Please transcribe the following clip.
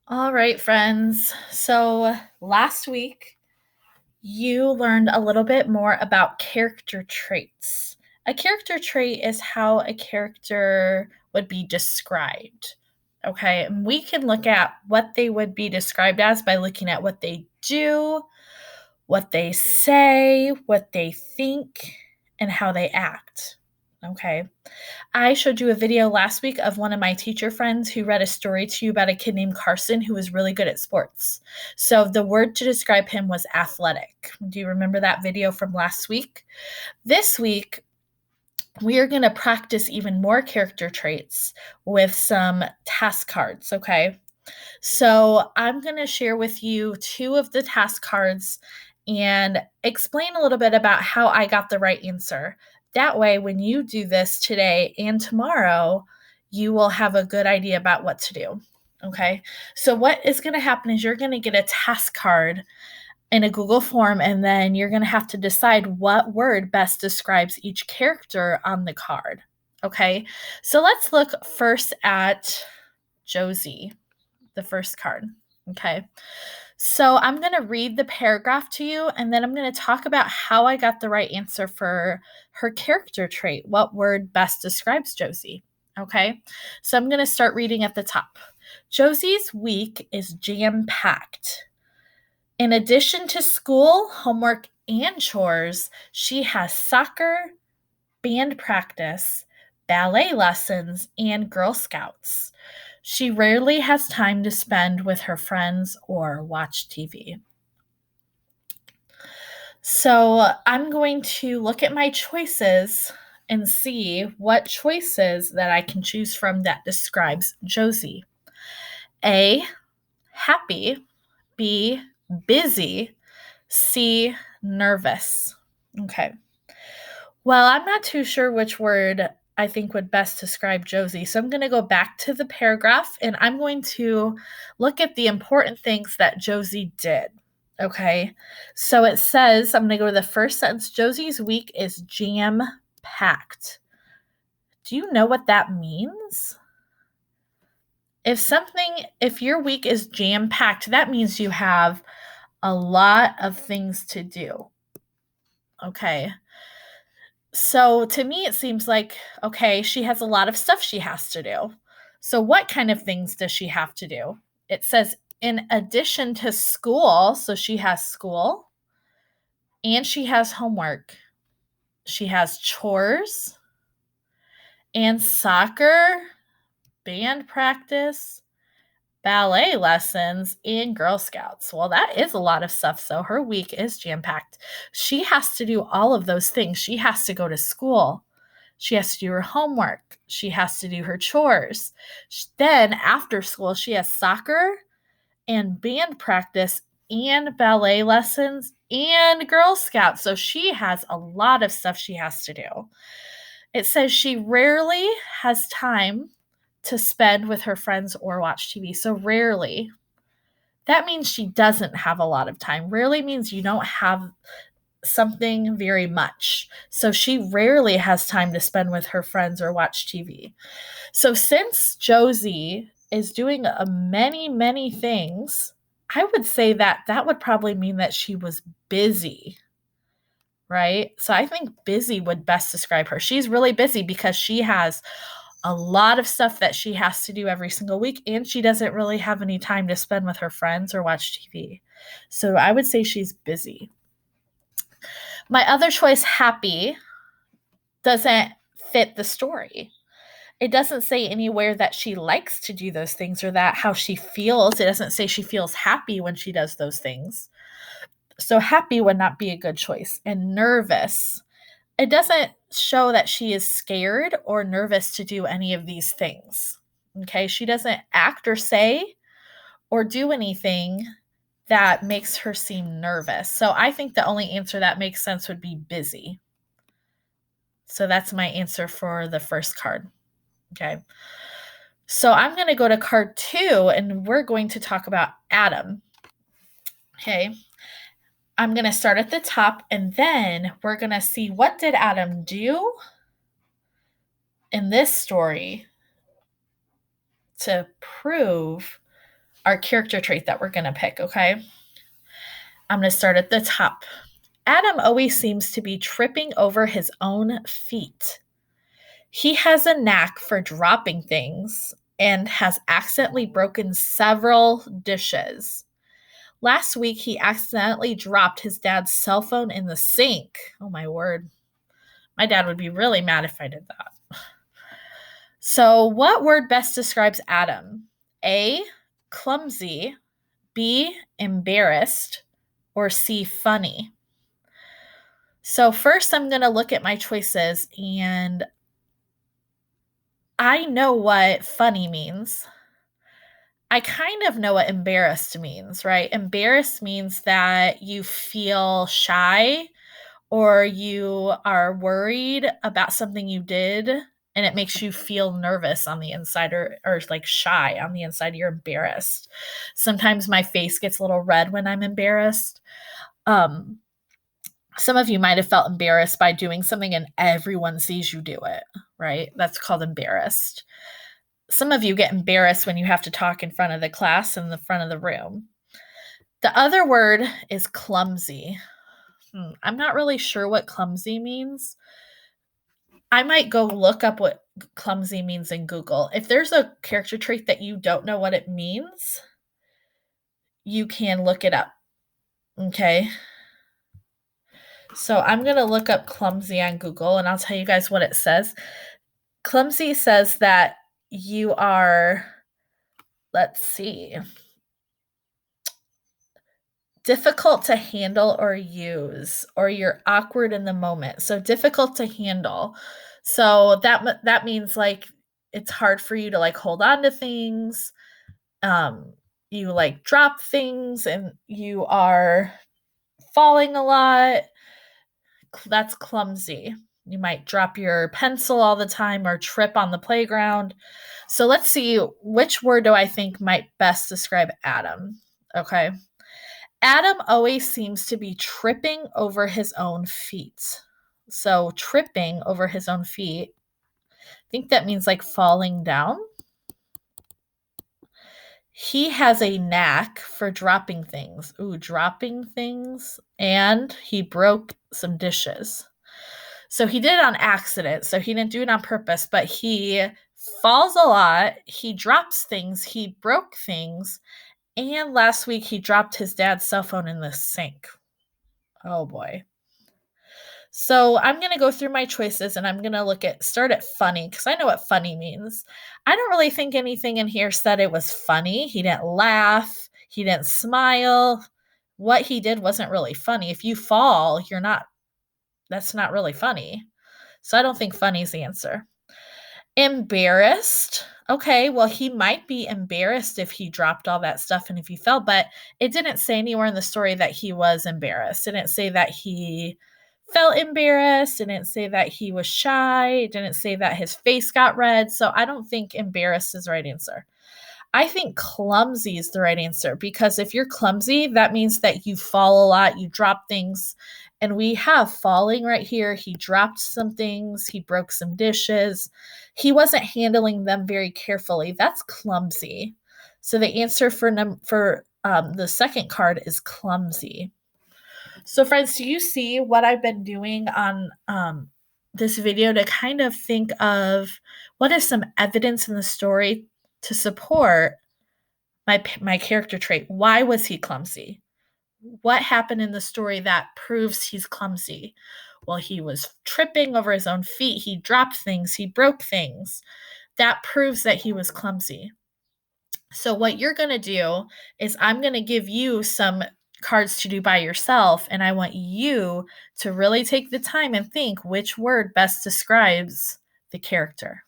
All right, friends. So last week, you learned a little bit more about character traits. A character trait is how a character would be described. Okay, and we can look at what they would be described as by looking at what they do, what they say, what they think, and how they act. Okay. I showed you a video last week of one of my teacher friends who read a story to you about a kid named Carson who was really good at sports. So the word to describe him was athletic. Do you remember that video from last week? This week, we are going to practice even more character traits with some task cards, okay? So I'm going to share with you two of the task cards and explain a little bit about how I got the right answer. That way, when you do this today and tomorrow, you will have a good idea about what to do. Okay. So, what is going to happen is you're going to get a task card in a Google form, and then you're going to have to decide what word best describes each character on the card. Okay. So, let's look first at Josie, the first card. Okay. So I'm going to read the paragraph to you, and then I'm going to talk about how I got the right answer for her character trait. What word best describes Josie? Okay. So I'm going to start reading at the top. Josie's week is jam packed. In addition to school, homework, and chores, she has soccer, band practice, ballet lessons, and Girl Scouts. She rarely has time to spend with her friends or watch TV. So I'm going to look at my choices and see what choices that I can choose from that describes Josie. A, happy. B, busy. C, nervous. Okay. Well, I'm not too sure which word I think would best describe Josie. So I'm going to go back to the paragraph and I'm going to look at the important things that Josie did. Okay. So it says, I'm going to go to the first sentence. Josie's week is jam packed. Do you know what that means? If your week is jam packed, that means you have a lot of things to do. Okay. So to me, it seems like, okay, she has a lot of stuff she has to do. So, what kind of things does she have to do? It says, in addition to school, so she has school and she has homework, she has chores and soccer, band practice, ballet lessons, and Girl Scouts. Well, that is a lot of stuff. So, her week is jam packed. She has to do all of those things. She has to go to school. She has to do her homework. She has to do her chores. Then, after school, she has soccer and band practice and ballet lessons and Girl Scouts. So she has a lot of stuff she has to do. It says she rarely has time to spend with her friends or watch TV. So, rarely. That means she doesn't have a lot of time. Rarely means you don't have something very much. So she rarely has time to spend with her friends or watch TV. So since Josie is doing many things, I would say that that would probably mean that she was busy, right? So I think busy would best describe her. She's really busy because she has a lot of stuff that she has to do every single week, and she doesn't really have any time to spend with her friends or watch TV. So I would say she's busy. My other choice, happy, doesn't fit the story. It doesn't say anywhere that she likes to do those things or that how she feels. It doesn't say she feels happy when she does those things. So happy would not be a good choice. And nervous, it doesn't show that she is scared or nervous to do any of these things. Okay, she doesn't act or say or do anything that makes her seem nervous. So I think the only answer that makes sense would be busy. So that's my answer for the first card. Okay. So I'm going to go to card 2 and we're going to talk about Adam. Okay. I'm going to start at the top and then we're going to see what did Adam do in this story to prove our character trait that we're going to pick, okay? I'm going to start at the top. Adam always seems to be tripping over his own feet. He has a knack for dropping things and has accidentally broken several dishes. Last week, he accidentally dropped his dad's cell phone in the sink. Oh, my word. My dad would be really mad if I did that. So, what word best describes Adam? A, clumsy, B, embarrassed, or C, funny? So, first, I'm going to look at my choices, and I know what funny means. I kind of know what embarrassed means, right? Embarrassed means that you feel shy or you are worried about something you did and it makes you feel nervous on the inside or like shy on the inside. You're embarrassed. Sometimes my face gets a little red when I'm embarrassed. Some of you might have felt embarrassed by doing something and everyone sees you do it, right? That's called embarrassed. Some of you get embarrassed when you have to talk in front of the class in the front of the room. The other word is clumsy. I'm not really sure what clumsy means. I might go look up what clumsy means in Google. If there's a character trait that you don't know what it means, you can look it up. Okay. So I'm going to look up clumsy on Google and I'll tell you guys what it says. Clumsy says that you are, let's see, difficult to handle or use, or you're awkward in the moment. So difficult to handle. So that means like it's hard for you to like hold on to things. You like drop things and you are falling a lot. That's clumsy. You might drop your pencil all the time or trip on the playground. So let's see, which word do I think might best describe Adam? Okay. Adam always seems to be tripping over his own feet. So, tripping over his own feet, I think that means like falling down. He has a knack for dropping things. Ooh, dropping things. And he broke some dishes. So, he did it on accident. So, he didn't do it on purpose, but he falls a lot. He drops things. He broke things. And last week, he dropped his dad's cell phone in the sink. Oh boy. So I'm going to go through my choices and I'm going to start at funny because I know what funny means. I don't really think anything in here said it was funny. He didn't laugh. He didn't smile. What he did wasn't really funny. If you fall, that's not really funny. So I don't think funny is the answer. Embarrassed. Okay, well, he might be embarrassed if he dropped all that stuff and if he fell, but it didn't say anywhere in the story that he was embarrassed. It didn't say that he felt embarrassed. It didn't say that he was shy. It didn't say that his face got red. So I don't think embarrassed is the right answer. I think clumsy is the right answer because if you're clumsy, that means that you fall a lot, you drop things. And we have falling right here. He dropped some things, he broke some dishes. He wasn't handling them very carefully. That's clumsy. So the answer for the second card is clumsy. So friends, do you see what I've been doing on this video to kind of think of what is some evidence in the story to support my character trait? Why was he clumsy? What happened in the story that proves he's clumsy? Well, he was tripping over his own feet. He dropped things. He broke things. That proves that he was clumsy. So what you're going to do is I'm going to give you some cards to do by yourself, and I want you to really take the time and think which word best describes the character.